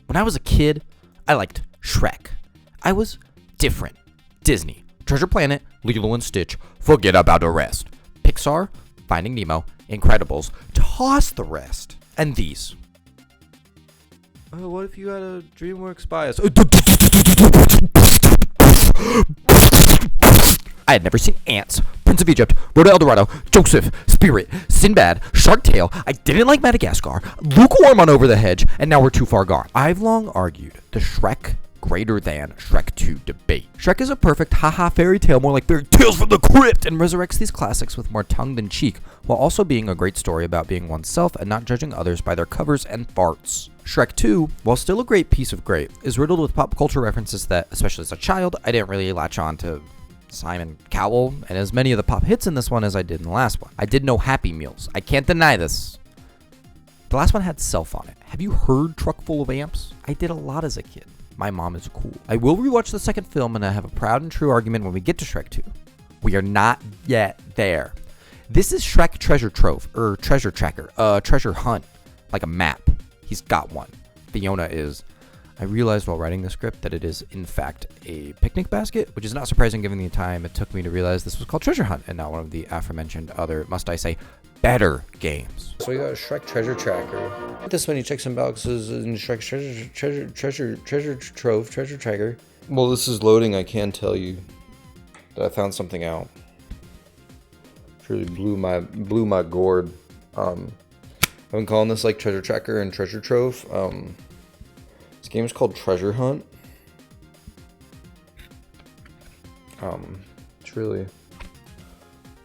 When I was a kid, I liked Shrek. I was different. Disney, Treasure Planet, Lilo and Stitch, forget about the rest. Pixar, Finding Nemo, Incredibles, toss the rest. And these. What if you had a DreamWorks bias? I had never seen Ants, Prince of Egypt, Road to El Dorado, Joseph, Spirit, Sinbad, Shark Tale. I didn't like Madagascar, Lukewarm on Over the Hedge, and Now We're Too Far Gone. I've long argued the Shrek greater than Shrek 2 debate. Shrek is a perfect haha fairy tale, more like fairy tales from the crypt, and resurrects these classics with more tongue than cheek, while also being a great story about being oneself and not judging others by their covers and farts. Shrek 2, while still a great piece of great, is riddled with pop culture references that, especially as a child, I didn't really latch on to Simon Cowell, and as many of the pop hits in this one as I did in the last one. I did no Happy Meals. I can't deny this. The last one had Self on it. Have you heard Truck Full of Amps? I did a lot as a kid. My mom is cool. I will rewatch the second film, and I have a proud and true argument when we get to Shrek 2. We are not yet there. This is Shrek Treasure Trove, or Treasure Tracker, Treasure Hunt, like a map. He's got one. Fiona is. I realized while writing the script that it is, in fact, a picnic basket, which is not surprising given the time it took me to realize this was called Treasure Hunt, and not one of the aforementioned other, must I say, better games. So we got a Shrek Treasure Tracker. This many checks and balances in Shrek Treasure Trove, Treasure Tracker. Well, this is loading. I can tell you that I found something out. Truly blew my gourd. I've been calling this like Treasure Tracker and Treasure Trove. This game is called Treasure Hunt. It's really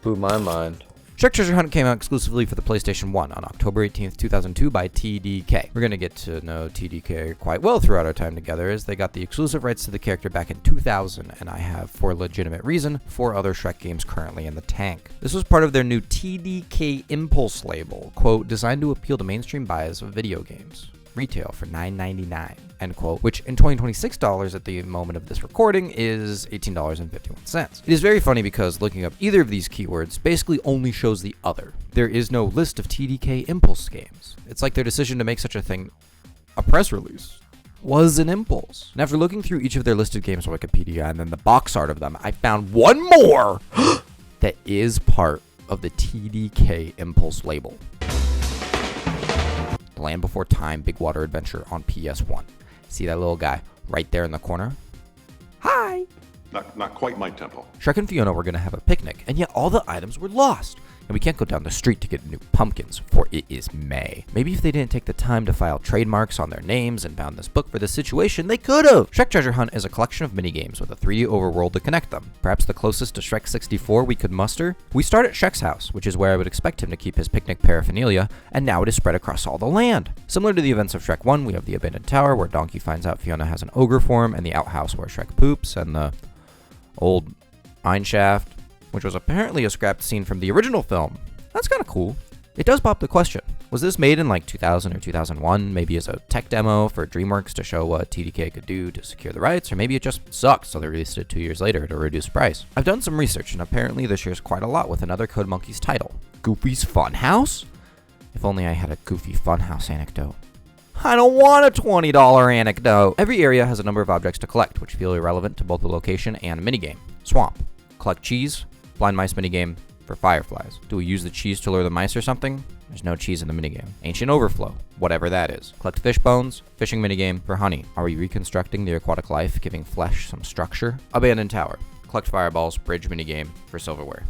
blew my mind. Shrek Treasure Hunt came out exclusively for the PlayStation 1 on October 18th, 2002 by TDK. We're going to get to know TDK quite well throughout our time together, as they got the exclusive rights to the character back in 2000, and I have, for legitimate reason, 4 other Shrek games currently in the tank. This was part of their new TDK Impulse label, quote, designed to appeal to mainstream buyers of video games. Retail for $9.99, end quote, which in $2026 at the moment of this recording is $18.51. It is very funny because looking up either of these keywords basically only shows the other. There is no list of TDK Impulse games. It's like their decision to make such a thing a press release was an impulse. And after looking through each of their listed games on Wikipedia and then the box art of them, I found one more that is part of the TDK Impulse label. The Land Before Time Big Water Adventure on PS1. See that little guy right there in the corner? Hi! Not quite my tempo. Shrek and Fiona were going to have a picnic, and yet all the items were lost. And we can't go down the street to get new pumpkins, for it is May. Maybe if they didn't take the time to file trademarks on their names and bound this book for this situation, they could have. Shrek Treasure Hunt is a collection of minigames with a 3D overworld to connect them. Perhaps the closest to Shrek 64 we could muster. We start at Shrek's house, which is where I would expect him to keep his picnic paraphernalia, and now it is spread across all the land. Similar to the events of Shrek 1, we have the abandoned tower where Donkey finds out Fiona has an ogre form, and the outhouse where Shrek poops, and the old mine shaft, which was apparently a scrapped scene from the original film. That's kind of cool. It does pop the question, was this made in like 2000 or 2001, maybe as a tech demo for DreamWorks to show what TDK could do to secure the rights, or maybe it just sucked so they released it 2 years later at a reduced price? I've done some research, and apparently this shares quite a lot with another Code Monkeys title, Goofy's Funhouse? If only I had a Goofy Funhouse anecdote. I don't want a $20 anecdote. Every area has a number of objects to collect, which feel irrelevant to both the location and minigame. Swamp. Collect cheese. Blind mice minigame for fireflies. Do we use the cheese to lure the mice or something? There's no cheese in the minigame. Ancient overflow. Whatever that is. Collect fish bones. Fishing minigame for honey. Are we reconstructing the aquatic life, giving flesh some structure? Abandoned tower. Collect fireballs. Bridge minigame for silverware.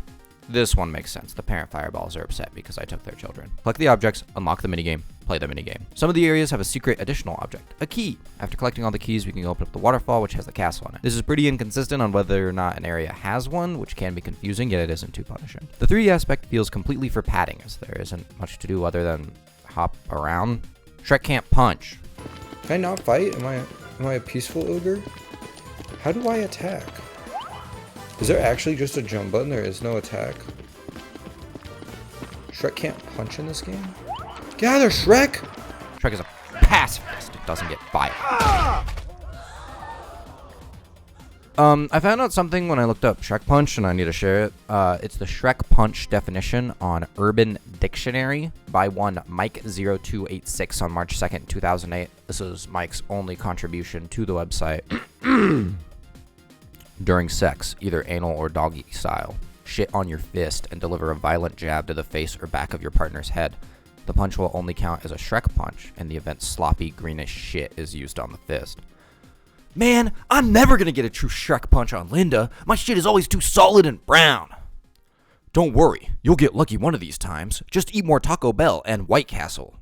This one makes sense. The parent fireballs are upset because I took their children. Collect the objects, unlock the minigame, play the minigame. Some of the areas have a secret additional object, a key. After collecting all the keys, we can open up the waterfall, which has the castle on it. This is pretty inconsistent on whether or not an area has one, which can be confusing, yet it isn't too punishing. The 3D aspect feels completely for padding, as there isn't much to do other than hop around. Shrek can't punch. Can I not fight? Am I a peaceful ogre? How do I attack? Is there actually just a jump button? There is no attack. Shrek can't punch in this game? Get out of there, Shrek! Shrek is a pacifist. It doesn't get fired. I found out something when I looked up Shrek Punch, and I need to share it. It's the Shrek Punch definition on Urban Dictionary by one Mike0286 on March 2nd, 2008. This is Mike's only contribution to the website. During sex, either anal or doggy style, shit on your fist and deliver a violent jab to the face or back of your partner's head. The punch will only count as a Shrek Punch in the event sloppy greenish shit is used on the fist. Man, I'm never gonna get a true Shrek Punch on Linda. My shit is always too solid and brown. Don't worry, you'll get lucky one of these times. Just eat more Taco Bell and White Castle.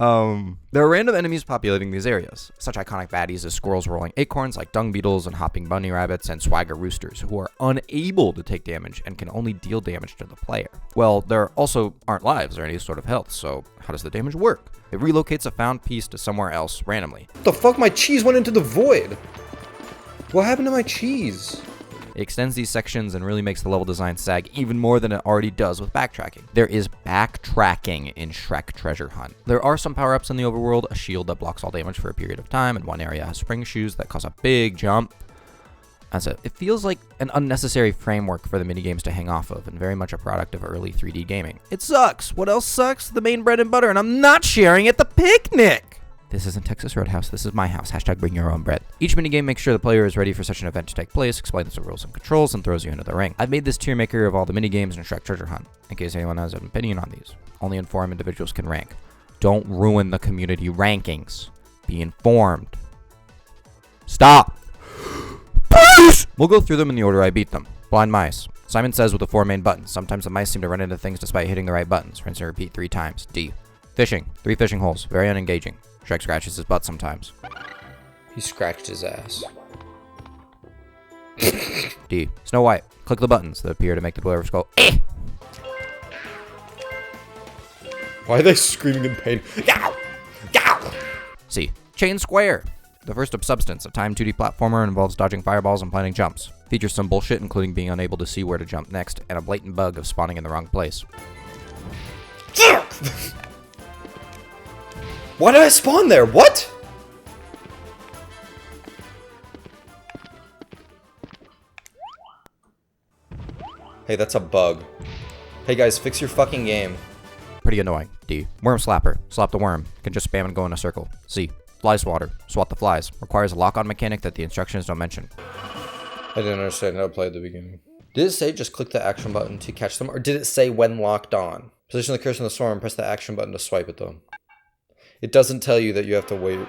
There are random enemies populating these areas. Such iconic baddies as squirrels rolling acorns like dung beetles and hopping bunny rabbits and swagger roosters who are unable to take damage and can only deal damage to the player. Well, there also aren't lives or any sort of health, so how does the damage work? It relocates a found piece to somewhere else randomly. What the fuck? My cheese went into the void. What happened to my cheese? It extends these sections and really makes the level design sag even more than it already does with backtracking. There is backtracking in Shrek Treasure Hunt. There are some power-ups in the overworld, a shield that blocks all damage for a period of time, and one area has spring shoes that cause a big jump. That's it. It feels like an unnecessary framework for the minigames to hang off of, and very much a product of early 3D gaming. It sucks! What else sucks? The main bread and butter, and I'm not sharing at the picnic! This isn't Texas Roadhouse, this is my house. Hashtag bring your own bread. Each minigame makes sure the player is ready for such an event to take place, explains the rules and controls, and throws you into the ring. I've made this tier maker of all the minigames in Shrek Treasure Hunt, in case anyone has an opinion on these. Only informed individuals can rank. Don't ruin the community rankings. Be informed. Stop! We'll go through them in the order I beat them. Blind mice. Simon Says with the 4 main buttons. Sometimes the mice seem to run into things despite hitting the right buttons. Rinse and repeat 3 times. D. Fishing. 3 fishing holes. Very unengaging. Shrek scratches his butt sometimes. He scratched his ass. D. Snow White. Click the buttons that appear to make the players go, eh! Why are they screaming in pain? Yow! Yow! C. Chain Square. The first of Substance, a timed 2D platformer, involves dodging fireballs and planning jumps. Features some bullshit, including being unable to see where to jump next, and a blatant bug of spawning in the wrong place. Why did I spawn there? What? Hey, that's a bug. Hey guys, fix your fucking game. Pretty annoying. D. Worm Slapper. Slap the worm. Can just spam and go in a circle. C. Fly Swatter. Swat the flies. Requires a lock-on mechanic that the instructions don't mention. I didn't understand how to play at the beginning. Did it say just click the action button to catch them? Or did it say when locked on? Position the cursor in the storm and press the action button to swipe at them. It doesn't tell you that you have to wait.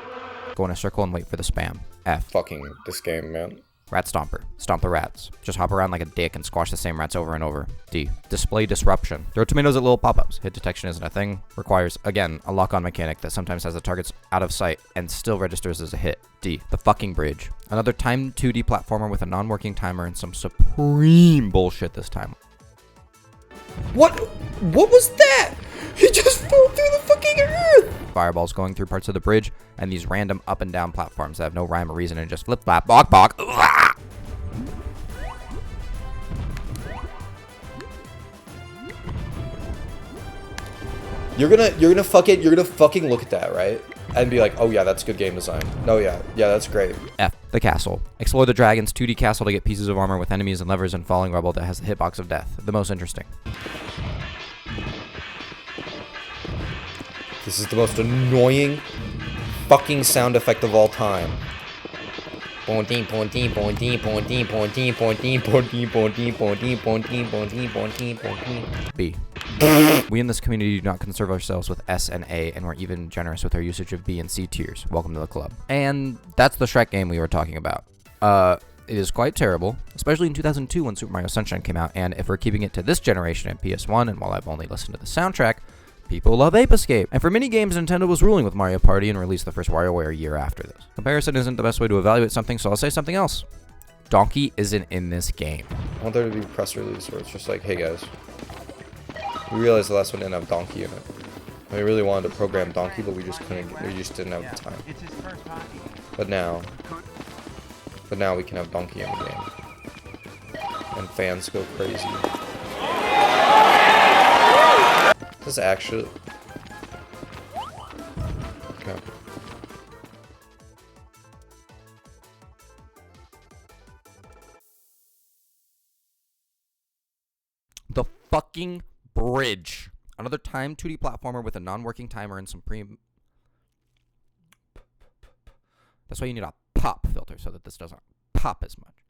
Go in a circle and wait for the spam. F. Fucking this game, man. Rat Stomper. Stomp the rats. Just hop around like a dick and squash the same rats over and over. D. Display Disruption. Throw tomatoes at little pop-ups. Hit detection isn't a thing. Requires, again, a lock-on mechanic that sometimes has the targets out of sight and still registers as a hit. D. The fucking bridge. Another timed 2D platformer with a non-working timer and some supreme bullshit this time. What was that? He just flew through the fucking earth! Fireballs going through parts of the bridge, and these random up and down platforms that have no rhyme or reason and just flip flap, bok bok. Ugh! You're gonna fucking look at that, right? And be like, oh yeah, that's good game design. No, yeah, that's great. F. The castle. Explore the dragon's 2D castle to get pieces of armor with enemies and levers and falling rubble that has the hitbox of death. The most interesting. This is the most annoying fucking sound effect of all time. B. We in this community do not conserve ourselves with S and A, and we're even generous with our usage of B and C tiers. Welcome to the club. And that's the Shrek game we were talking about. It is quite terrible, especially in 2002 when Super Mario Sunshine came out, and if we're keeping it to this generation at PS1, and while I've only listened to the soundtrack, people love Ape Escape. And for minigames, Nintendo was ruling with Mario Party and released the first WarioWare a year after this. Comparison isn't the best way to evaluate something, so I'll say something else. Donkey isn't in this game. I want there to be a press release where it's just like, hey guys, we realized the last one didn't have Donkey in it. We really wanted to program Donkey, but we just didn't have the time. But now we can have Donkey in the game. And fans go crazy. This actually... Okay. fucking bridge. Another time 2D platformer with a non-working timer and some That's why you need a pop filter so that this doesn't pop as much.